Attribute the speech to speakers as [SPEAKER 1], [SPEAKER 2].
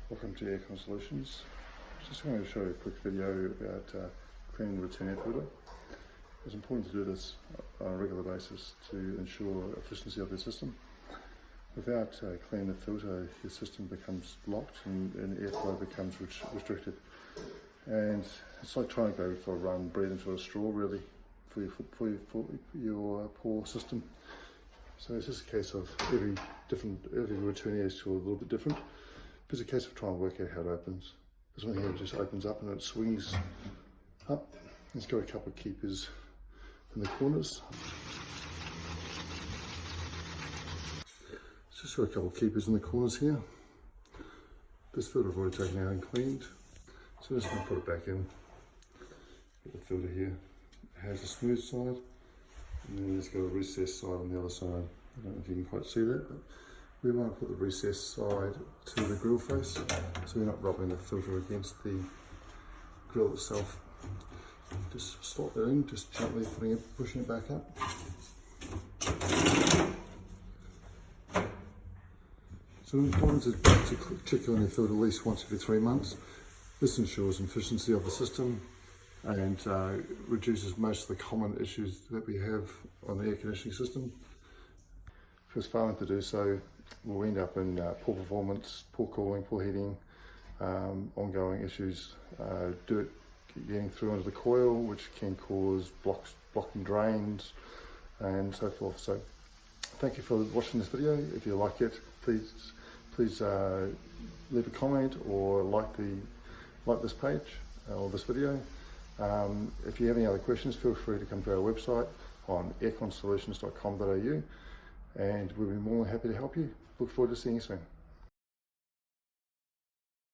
[SPEAKER 1] Welcome to Aircon Solutions. Just going to show you a quick video about cleaning the return air filter. It's important to do this on a regular basis to ensure efficiency of the system. Without cleaning the filter, your system becomes locked and airflow becomes restricted. And it's like trying to go for a run, breathe into a straw really, for your poor system. So it's just a case of every return air is a little bit different. It's a case of trying to work out how it opens. This one here just opens up and it swings up. It's got a couple of keepers in the corners. It's just got a couple of keepers in the corners here. This filter I've already taken out and cleaned. So I'm just going to put it back in. Get the filter here. It has a smooth side and then it's got a recessed side on the other side. I don't know if you can quite see that, but we want to put the recessed side to the grill face so we're not rubbing the filter against the grill itself. Just slot that in, just gently pushing it back up. So it's important to check on your filter at least once every 3 months. This ensures efficiency of the system and reduces most of the common issues that we have on the air conditioning system. If it's failing to do so, we'll end up in poor performance, poor cooling, poor heating, ongoing issues, dirt getting through into the coil, which can cause blocking drains and so forth. So thank you for watching this video. If you like it, please leave a comment or like this page or this video. If you have any other questions, feel free to come to our website on airconsolutions.com.au and we'll be more than happy to help you. Look forward to seeing you soon.